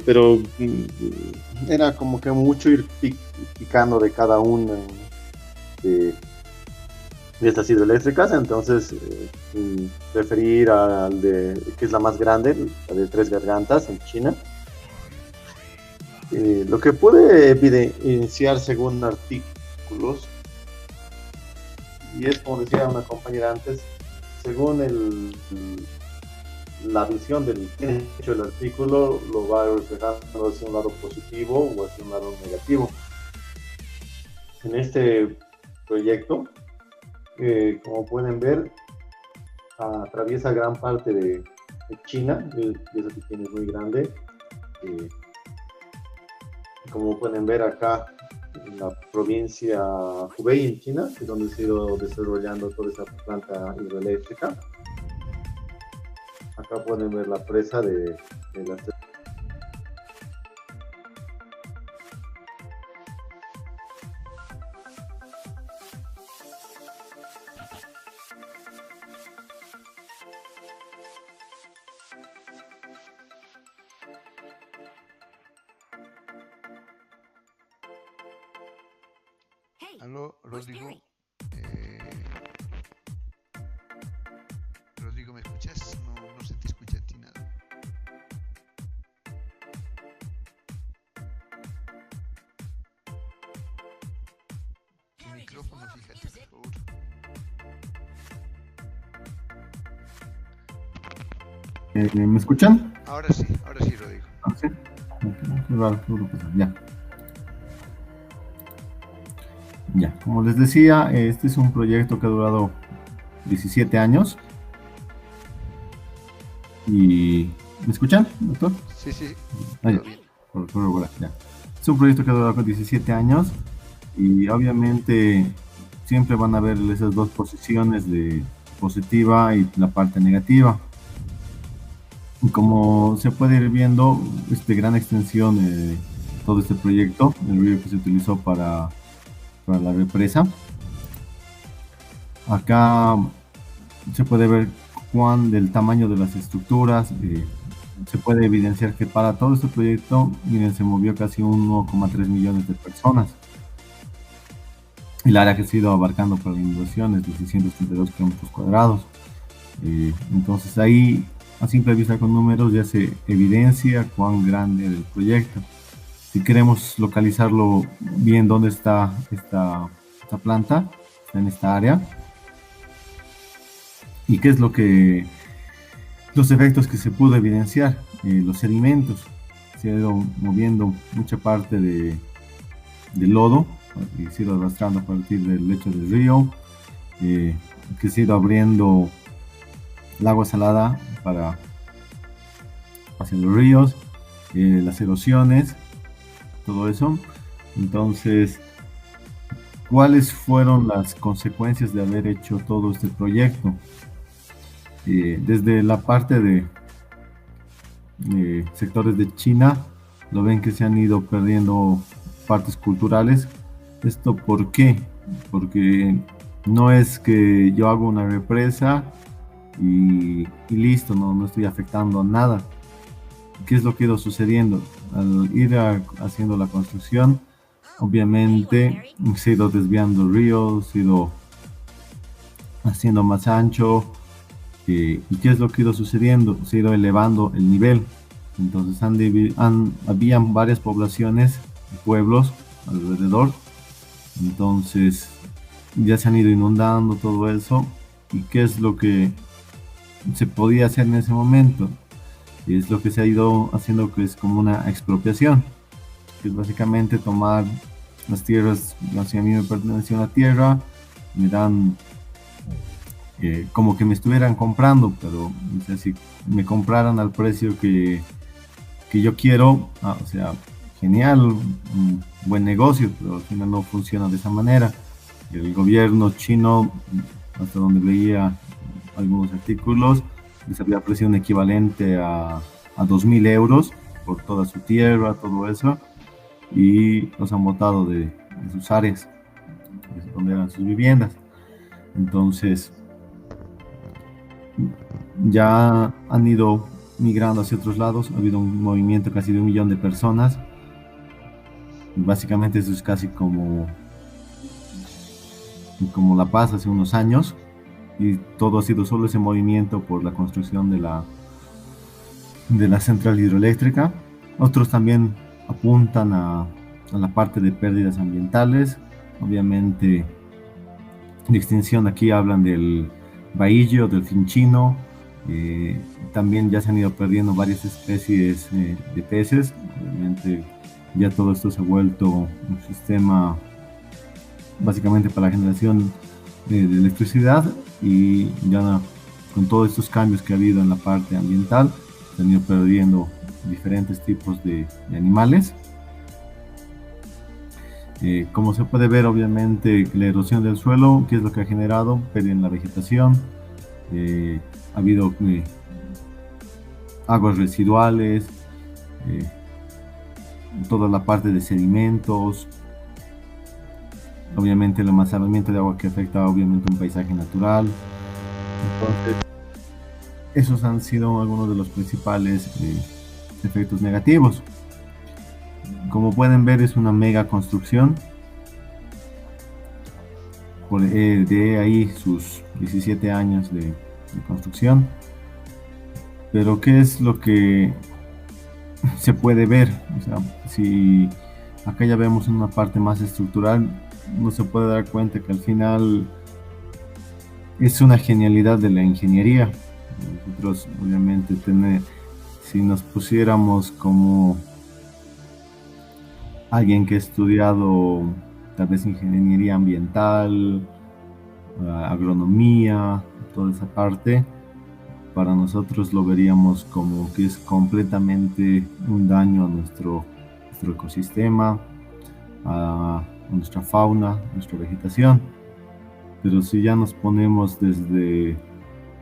pero era como que mucho ir picando de cada una de estas hidroeléctricas, entonces preferí ir al que es la más grande, la de Tres Gargantas en China. Lo que pude evidenciar según artículos, y es como decía una compañera antes, según la visión del hecho del artículo, lo va reflejando hacia un lado positivo o hacia un lado negativo. En este proyecto, como pueden ver, atraviesa gran parte de China, y eso que tiene es muy grande. Como pueden ver acá, en la provincia Hubei en China, que es donde se ha ido desarrollando toda esa planta hidroeléctrica. Acá pueden ver la presa de las Aló, Rodrigo. Rodrigo, ¿me escuchas? No, no se te escucha a ti nada. Tu micrófono, fíjate, por favor. ¿Me escuchan? Ahora sí, Rodrigo. Ah, sí. Ya. Ya, como les decía, este es un proyecto que ha durado 17 años. ¿Y me escuchan, doctor? Sí, sí. Ah, ya. Ya. Es un proyecto que ha durado 17 años y obviamente siempre van a haber esas dos posiciones de positiva y la parte negativa. Y como se puede ir viendo, gran extensión todo este proyecto, el río que se utilizó para la represa. Acá se puede ver del tamaño de las estructuras. Se puede evidenciar que para todo este proyecto, miren, se movió casi 1,3 millones de personas. El área que se ha ido abarcando por la inundación es de 632 kilómetros cuadrados. Entonces ahí, a simple vista con números, ya se evidencia cuán grande es el proyecto. Si queremos localizarlo bien dónde está esta planta, está en esta área. ¿Y qué es los efectos que se pudo evidenciar? Los sedimentos. Se ha ido moviendo mucha parte de lodo, que se ha ido arrastrando a partir del lecho del río, que se ha ido abriendo el agua salada hacia los ríos, las erosiones, todo eso. Entonces, ¿cuáles fueron las consecuencias de haber hecho todo este proyecto? Desde la parte de sectores de China, lo ven que se han ido perdiendo partes culturales. ¿Esto por qué? Porque no es que yo hago una represa y listo, no estoy afectando a nada. ¿Qué es lo que ha ido sucediendo? Al ir haciendo la construcción, obviamente se ha ido desviando el río, se ha ido haciendo más ancho. ¿Y qué es lo que ha ido sucediendo? Se ha ido elevando el nivel. Entonces habían varias poblaciones, pueblos alrededor. Entonces ya se han ido inundando todo eso. ¿Y qué es lo que se podía hacer en ese momento? Y es lo que se ha ido haciendo, que es como una expropiación, que es básicamente tomar las tierras. Si a mí me pertenece una tierra, me dan como que me estuvieran comprando, pero o sea, si me compraran al precio que yo quiero, o sea, genial, un buen negocio, pero al final no funciona de esa manera. El gobierno chino, hasta donde veía algunos artículos, les había ofrecido un equivalente a 2.000 euros por toda su tierra, todo eso, y los han botado de sus áreas, donde eran sus viviendas. Entonces, ya han ido migrando hacia otros lados. Ha habido un movimiento casi de 1 millón de personas. Básicamente eso es casi como La Paz hace unos años, y todo ha sido solo ese movimiento por la construcción de la central hidroeléctrica. Otros también apuntan a la parte de pérdidas ambientales. Obviamente, de extinción, aquí hablan del bahillo, del finchino. También ya se han ido perdiendo varias especies de peces. Obviamente ya todo esto se ha vuelto un sistema básicamente para la generación de electricidad, y ya con todos estos cambios que ha habido en la parte ambiental se han ido perdiendo diferentes tipos de animales. Como se puede ver, obviamente la erosión del suelo, ¿qué es lo que ha generado? Pérdida en la vegetación. Ha habido aguas residuales, toda la parte de sedimentos, obviamente el almacenamiento de agua que afecta obviamente un paisaje natural. Entonces, esos han sido algunos de los principales efectos negativos. Como pueden ver, es una mega construcción. de ahí sus 17 años de construcción. Pero ¿qué es lo que se puede ver? O sea, si acá ya vemos una parte más estructural, uno se puede dar cuenta que al final es una genialidad de la ingeniería. Nosotros, obviamente, si nos pusiéramos como alguien que ha estudiado tal vez ingeniería ambiental, agronomía, toda esa parte, para nosotros lo veríamos como que es completamente un daño a nuestro ecosistema, a nuestra fauna, a nuestra vegetación. Pero si ya nos ponemos desde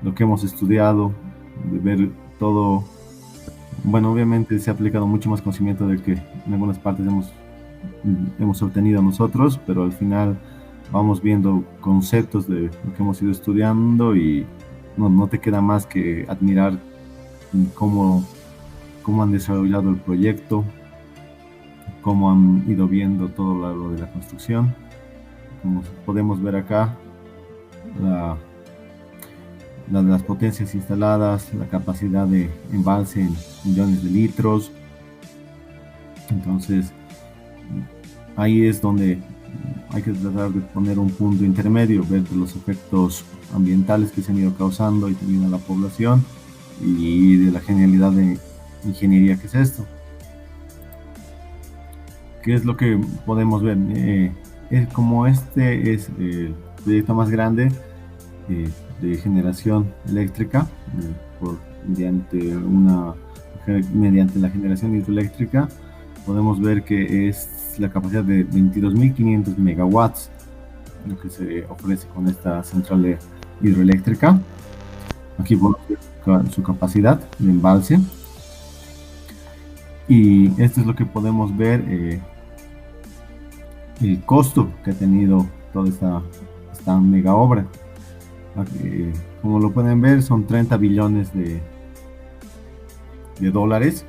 lo que hemos estudiado, de ver todo, bueno, obviamente se ha aplicado mucho más conocimiento del que en algunas partes hemos obtenido nosotros, pero al final vamos viendo conceptos de lo que hemos ido estudiando y no te queda más que admirar cómo han desarrollado el proyecto, cómo han ido viendo todo lo largo de la construcción. Como podemos ver acá, las potencias instaladas, la capacidad de embalse en millones de litros. Entonces, ahí es donde hay que tratar de poner un punto intermedio, ver los efectos ambientales que se han ido causando y también a la población, y de la genialidad de ingeniería que es esto. ¿Qué es lo que podemos ver? Como este es el proyecto más grande de generación eléctrica mediante la generación hidroeléctrica, podemos ver que es la capacidad de 22.500 megawatts lo que se ofrece con esta central hidroeléctrica. Aquí podemos ver su capacidad de embalse, y esto es lo que podemos ver, el costo que ha tenido toda esta mega obra. Como lo pueden ver, son 30 billones de dólares.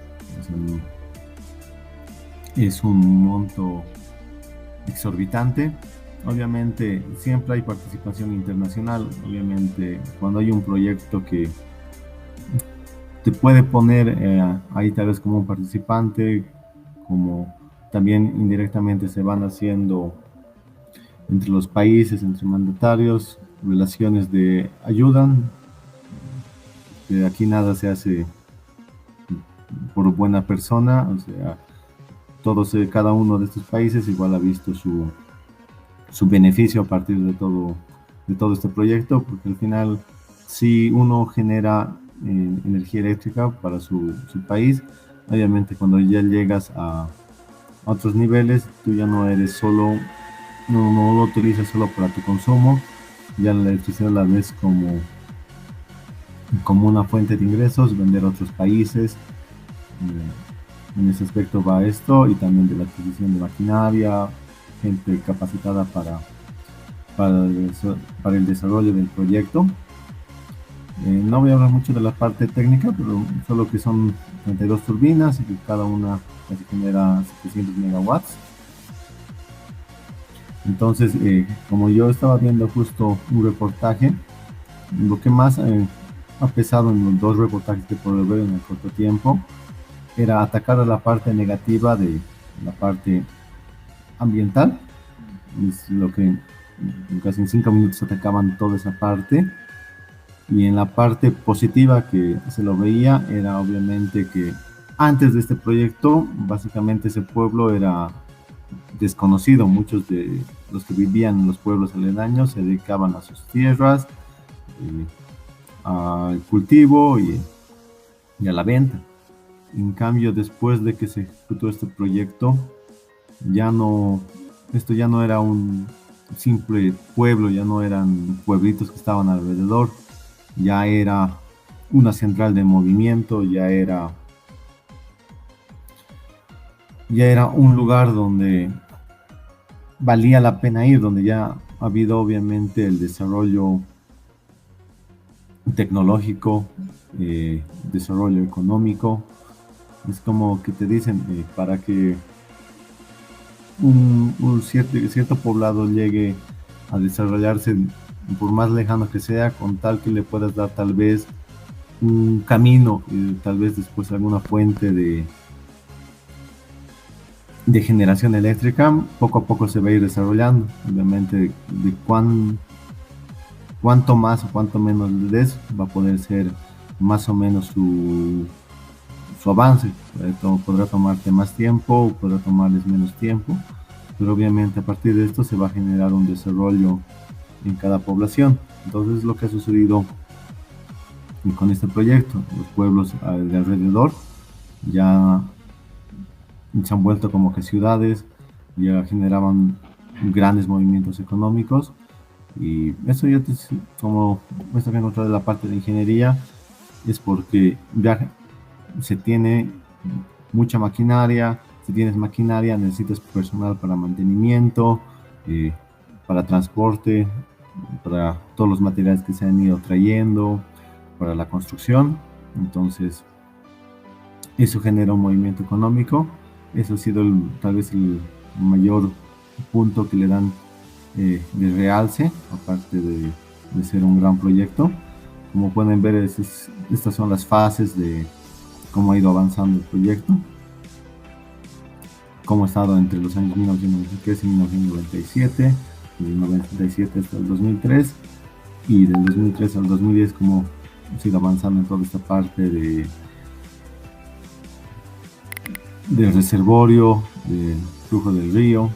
Es un monto exorbitante. Obviamente siempre hay participación internacional. Obviamente cuando hay un proyecto que te puede poner ahí tal vez como un participante, como también indirectamente se van haciendo entre los países, entre mandatarios, relaciones de ayuda. Aquí nada se hace por buena persona, o sea, cada uno de estos países igual ha visto su beneficio a partir de todo este proyecto, porque al final, si uno genera energía eléctrica para su país, obviamente cuando ya llegas a otros niveles, tú ya no eres solo, no lo utilizas solo para tu consumo, ya la electricidad la ves como una fuente de ingresos, vender a otros países. En ese aspecto va esto, y también de la adquisición de maquinaria, gente capacitada para el desarrollo del proyecto. No voy a hablar mucho de la parte técnica, pero solo que son 32 turbinas y que cada una casi genera 700 megawatts. Entonces, como yo estaba viendo justo un reportaje, lo que más ha pesado en los dos reportajes que puedo ver en el corto tiempo era atacar a la parte negativa de la parte ambiental. Es lo que casi en 5 minutos atacaban toda esa parte. Y en la parte positiva que se lo veía era obviamente que antes de este proyecto, básicamente ese pueblo era desconocido. Muchos de los que vivían en los pueblos aledaños se dedicaban a sus tierras, al cultivo y a la venta. En cambio, después de que se ejecutó este proyecto, esto ya no era un simple pueblo, ya no eran pueblitos que estaban alrededor, ya era una central de movimiento, ya era un lugar donde valía la pena ir, donde ya ha habido obviamente el desarrollo tecnológico, desarrollo económico. Es como que te dicen, para que un cierto poblado llegue a desarrollarse por más lejano que sea, con tal que le puedas dar tal vez un camino y tal vez después alguna fuente de generación eléctrica, poco a poco se va a ir desarrollando. Obviamente de cuánto más o cuánto menos le des va a poder ser más o menos su avance. Podrá tomarte más tiempo, podrá tomarles menos tiempo, pero obviamente a partir de esto se va a generar un desarrollo en cada población. Entonces lo que ha sucedido con este proyecto, los pueblos de alrededor ya se han vuelto como que ciudades, ya generaban grandes movimientos económicos, y eso ya como esto que encontré de la parte de ingeniería es porque ya se tiene mucha maquinaria. Si tienes maquinaria necesitas personal para mantenimiento, para transporte, para todos los materiales que se han ido trayendo, para la construcción. Entonces eso genera un movimiento económico. Eso ha sido tal vez el mayor punto que le dan de realce, aparte de ser un gran proyecto. Como pueden ver, estas son las fases de cómo ha ido avanzando el proyecto, cómo ha estado entre los años 1993 y 1997, del 97 hasta el 2003, y del 2003 al 2010 cómo ha ido avanzando en toda esta parte del reservorio, del flujo del río.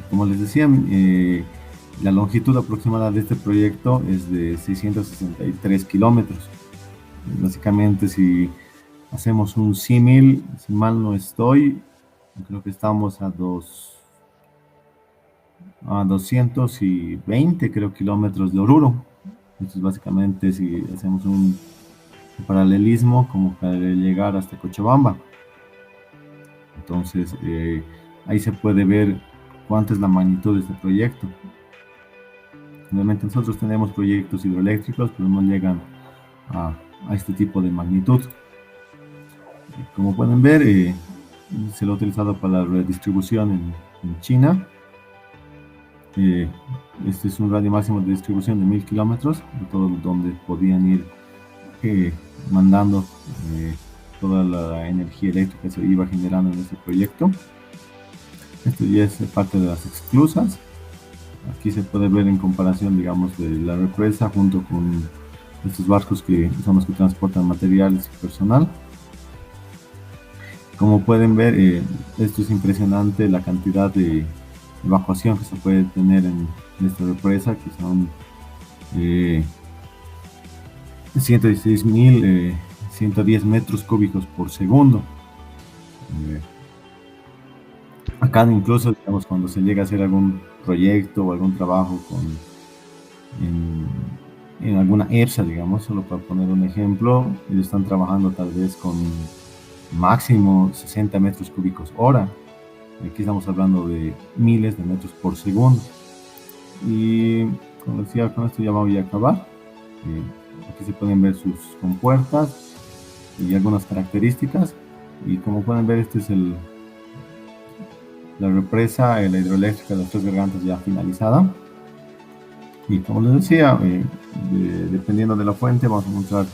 Como les decía, la longitud aproximada de este proyecto es de 663 kilómetros. Básicamente, si hacemos un símil, si mal no estoy, creo que estamos a 220 kilómetros de Oruro. Entonces, básicamente, si hacemos un paralelismo, como para llegar hasta Cochabamba. Entonces, ahí se puede ver cuánta es la magnitud de este proyecto. Obviamente nosotros tenemos proyectos hidroeléctricos, pero no llegan a este tipo de magnitud. Como pueden ver, se lo ha utilizado para la redistribución en China. Este es un radio máximo de distribución de 1000 kilómetros, de todo donde podían ir mandando toda la energía eléctrica que se iba generando en este proyecto. Esto ya es parte de las esclusas. Aquí se puede ver en comparación, digamos, de la represa junto con estos barcos que son los que transportan materiales y personal. Como pueden ver, esto es impresionante, la cantidad de evacuación que se puede tener en esta represa, que son 116.110 metros cúbicos por segundo. Acá incluso, digamos, cuando se llega a hacer algún proyecto o algún trabajo en alguna EPSA, digamos, solo para poner un ejemplo, ellos están trabajando tal vez con máximo 60 metros cúbicos hora. Aquí estamos hablando de miles de metros por segundo. Y como decía, con esto ya voy a acabar. Aquí se pueden ver sus compuertas y algunas características. Y como pueden ver, este es la represa, la hidroeléctrica de las Tres Gargantas ya finalizada. Y como les decía, dependiendo de la fuente, vamos a mostrar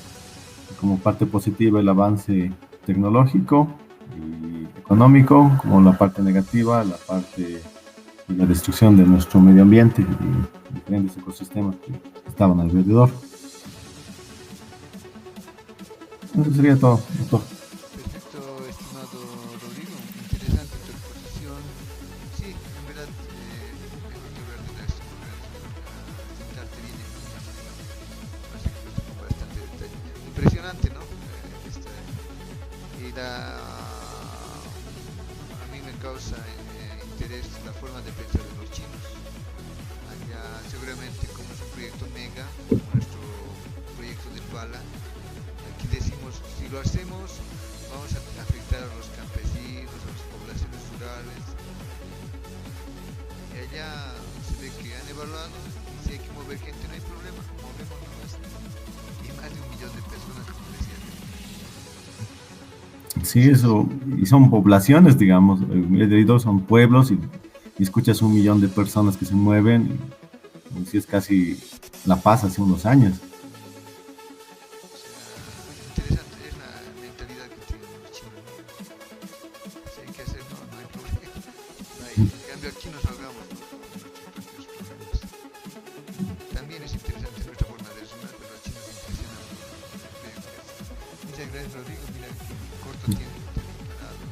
como parte positiva el avance tecnológico y económico, como la parte negativa, la parte de la destrucción de nuestro medio ambiente y diferentes ecosistemas que estaban alrededor. Eso sería todo, doctor. Perfecto, estimado Rodrigo. Interesante tu exposición. Sí, en verdad, mejor que hablar de la estructura, sentarte bien en una manera, así que lo con bastante detalle. Impresionante, ¿no? A mí me causa interés la forma de pensar de los chinos. Allá, seguramente, como es un proyecto mega, como nuestro proyecto del Bala, aquí decimos, si lo hacemos, vamos a afectar a los campesinos, a las poblaciones rurales. Y allá se ve que han evaluado y si hay que mover gente no hay problema, movemos nomás. Y más de 1 millón de personas, como decía. Sí, eso, y son poblaciones, digamos, son pueblos, y y escuchas 1 millón de personas que se mueven, y si es casi La Paz hace unos años. Interesante es la mentalidad que tienen los chinos, ¿no? Si hay que hacerlo, no hay problema. En cambio, aquí nos ahogamos, ¿no? Con nuestros propios problemas. También es interesante nuestra forma de razonar, pero los chinos impresionan. Muchas gracias, Rodrigo. Mira que corto tiempo tengo preparado.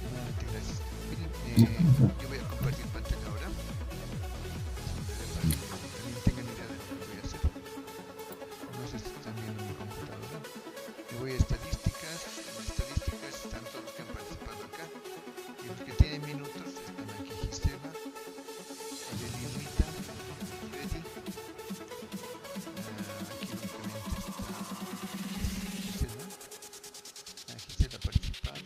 Nuevamente gracias. Miren, yo voy a compartir pantalla ahora. Para que también tengan idea de lo que voy a hacer. No sé si están viendo mi computadora. Me voy a estadísticas. En estadísticas están todos los que han participado acá. Y los que tienen minutos están aquí. Gisela, Adelinita, Freddy. Aquí únicamente está Gisela. Gisela ha participado.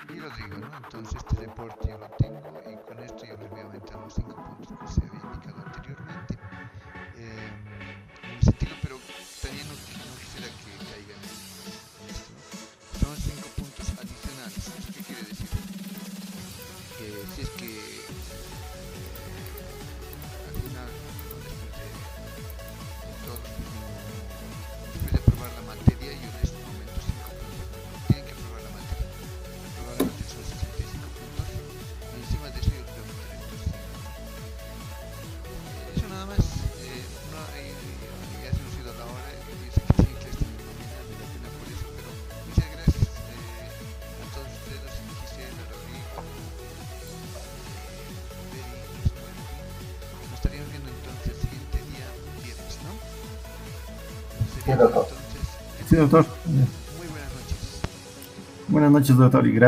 Y Rodrigo, ¿no? Entonces este reporte yo lo tengo y con esto yo les voy a aumentar los 5 puntos que se había indicado anteriormente. En ese sentido, pero también no quisiera que caigan en esto, ¿no? Son 5 puntos adicionales. ¿Esto qué quiere decir? Que si es que al final, ¿no? Después de aprobar la materia, yo les aumento 5 puntos. Tienen que aprobar la materia. Aprobar la materia son 65 puntos. Y encima de eso yo les voy a aumentar estos 5. Eso nada más. No hay, ya se nos ha ido la hora. Yo sé que sí, que esta me ilumina, me da pena por eso, pero muchas gracias a todos ustedes, Gisela, Rodrigo, Beri, nos estaríamos viendo entonces el siguiente día, viernes, ¿no? Sí, doctor. Entonces, Sí, doctor. muy buenas noches. Buenas noches, doctor, y gracias.